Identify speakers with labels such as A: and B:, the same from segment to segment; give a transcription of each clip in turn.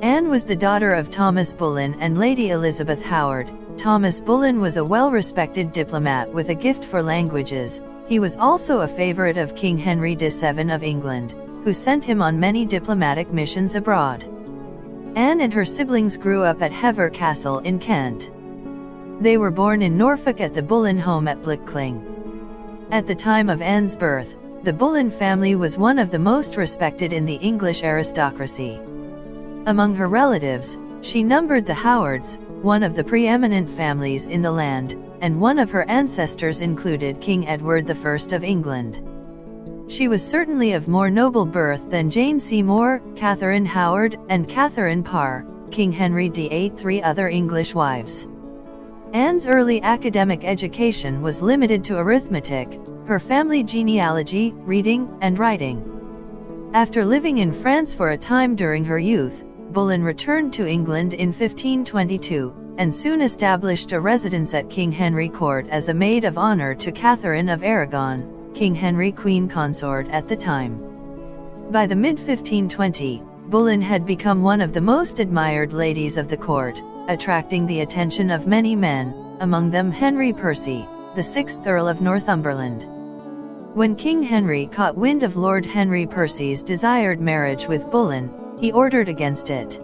A: Anne was the daughter of Thomas Boleyn and Lady Elizabeth Howard. Thomas Boleyn was a well-respected diplomat with a gift for languages. He was also a favorite of King Henry VII of England, who sent him on many diplomatic missions abroad. Anne and her siblings grew up at Hever Castle in Kent. They were born in Norfolk at the Boleyn home at Blickling. At the time of Anne's birth, the Boleyn family was one of the most respected in the English aristocracy. Among her relatives, she numbered the Howards, one of the preeminent families in the land, and one of her ancestors included King Edward I of England. She was certainly of more noble birth than Jane Seymour, Catherine Howard, and Catherine Parr, King Henry VIII, three other English wives. Anne's early academic education was limited to arithmetic, her family genealogy, reading, and writing. After living in France for a time during her youth, Boleyn returned to England in 1522, and soon established a residence at King Henry Court as a maid of honor to Catherine of Aragon, King Henry Queen Consort at the time. By the mid-1520, Boleyn had become one of the most admired ladies of the court, attracting the attention of many men, among them Henry Percy, the 6th Earl of Northumberland. When King Henry caught wind of Lord Henry Percy's desired marriage with Boleyn, he ordered against it.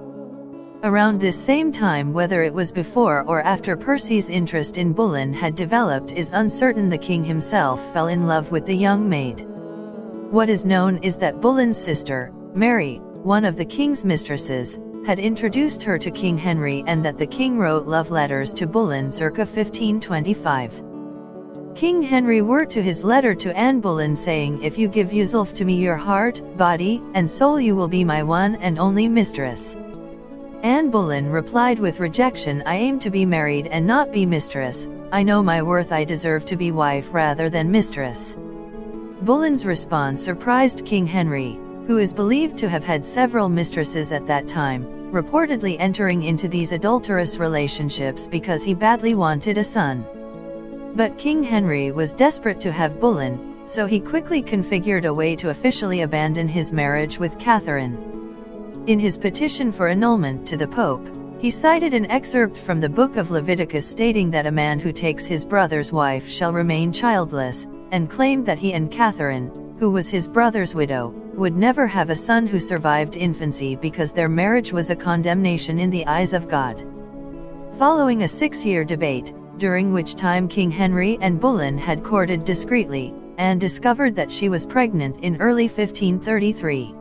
A: Around this same time, whether it was before or after Percy's interest in Boleyn had developed is uncertain, the king himself fell in love with the young maid. What is known is that Boleyn's sister, Mary, one of the king's mistresses, had introduced her to King Henry, and that the king wrote love letters to Boleyn circa 1525. King Henry wrote to his letter to Anne Boleyn saying, "If you give yourself to me, your heart, body, and soul, you will be my one and only mistress." Anne Boleyn replied with rejection, "I aim to be married and not be mistress. I know my worth, I deserve to be wife rather than mistress." Boleyn's response surprised King Henry, who is believed to have had several mistresses at that time, reportedly entering into these adulterous relationships because he badly wanted a son. But King Henry was desperate to have Boleyn, so he quickly configured a way to officially abandon his marriage with Catherine. In his petition for annulment to the Pope, he cited an excerpt from the Book of Leviticus stating that a man who takes his brother's wife shall remain childless, and claimed that he and Catherine, who was his brother's widow, would never have a son who survived infancy because their marriage was a condemnation in the eyes of God. Following a 6-year debate, during which time King Henry and Boleyn had courted discreetly, Anne discovered that she was pregnant in early 1533.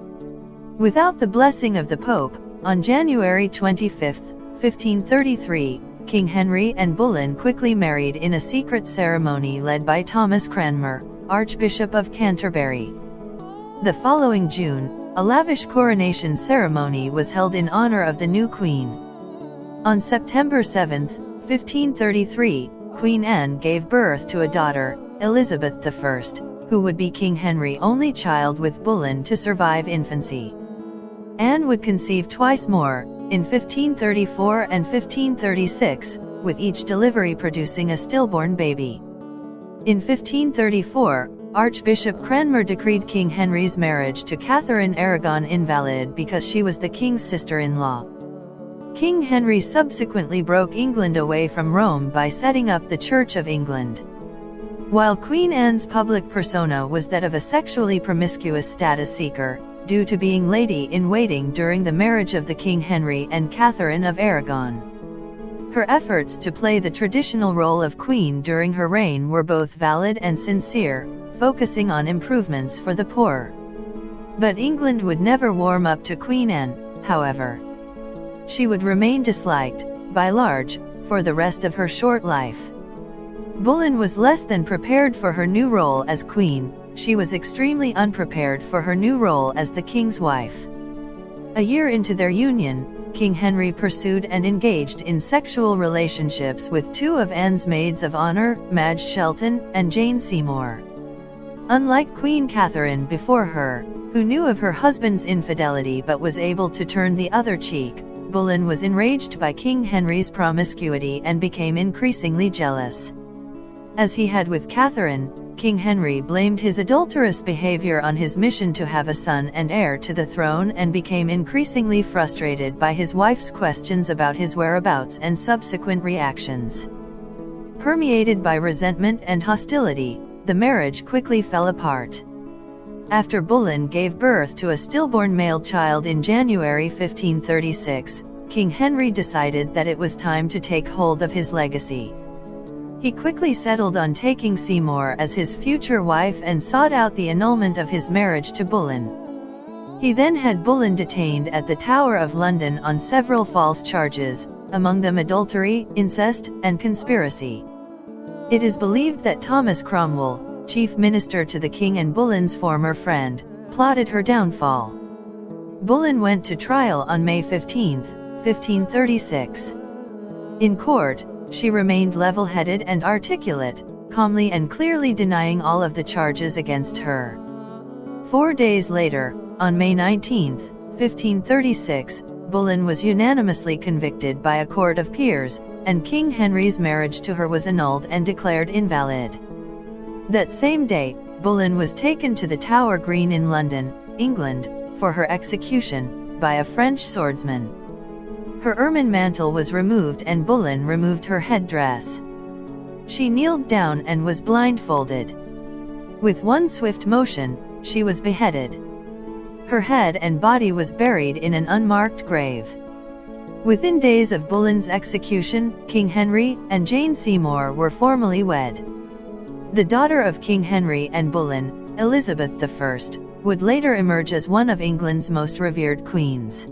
A: Without the blessing of the Pope, on January 25, 1533, King Henry and Boleyn quickly married in a secret ceremony led by Thomas Cranmer, Archbishop of Canterbury. The following June, a lavish coronation ceremony was held in honor of the new queen. On September 7, 1533, Queen Anne gave birth to a daughter, Elizabeth I, who would be King Henry's only child with Boleyn to survive infancy. Anne would conceive twice more, in 1534 and 1536, with each delivery producing a stillborn baby. In 1534, Archbishop Cranmer decreed King Henry's marriage to Catherine Aragon invalid because she was the king's sister-in-law. King Henry subsequently broke England away from Rome by setting up the Church of England. While Queen Anne's public persona was that of a sexually promiscuous status seeker, due to being lady-in-waiting during the marriage of the King Henry and Catherine of Aragon. Her efforts to play the traditional role of queen during her reign were both valid and sincere, focusing on improvements for the poor. But England would never warm up to Queen Anne, however. She would remain disliked, by large, for the rest of her short life. Boleyn was less than prepared for her new role as queen. She was extremely unprepared for her new role as the king's wife. A year into their union, King Henry pursued and engaged in sexual relationships with two of Anne's maids of honor, Madge Shelton and Jane Seymour. Unlike Queen Catherine before her, who knew of her husband's infidelity but was able to turn the other cheek, Boleyn was enraged by King Henry's promiscuity and became increasingly jealous. As he had with Catherine, King Henry blamed his adulterous behavior on his mission to have a son and heir to the throne and became increasingly frustrated by his wife's questions about his whereabouts and subsequent reactions. Permeated by resentment and hostility, the marriage quickly fell apart. After Boleyn gave birth to a stillborn male child in January 1536, King Henry decided that it was time to take hold of his legacy. He quickly settled on taking Seymour as his future wife and sought out the annulment of his marriage to Boleyn. He then had Boleyn detained at the Tower of London on several false charges, among them adultery, incest, and conspiracy. It is believed that Thomas Cromwell, chief minister to the king and Boleyn's former friend, plotted her downfall. Boleyn went to trial on May 15, 1536. In court, she remained level-headed and articulate, calmly and clearly denying all of the charges against her. 4 days later, on May 19, 1536, Boleyn was unanimously convicted by a court of peers, and King Henry's marriage to her was annulled and declared invalid. That same day, Boleyn was taken to the Tower Green in London, England, for her execution, by a French swordsman. Her ermine mantle was removed and Boleyn removed her headdress. She kneeled down and was blindfolded. With one swift motion, she was beheaded. Her head and body was buried in an unmarked grave. Within days of Boleyn's execution, King Henry and Jane Seymour were formally wed. The daughter of King Henry and Boleyn, Elizabeth I, would later emerge as one of England's most revered queens.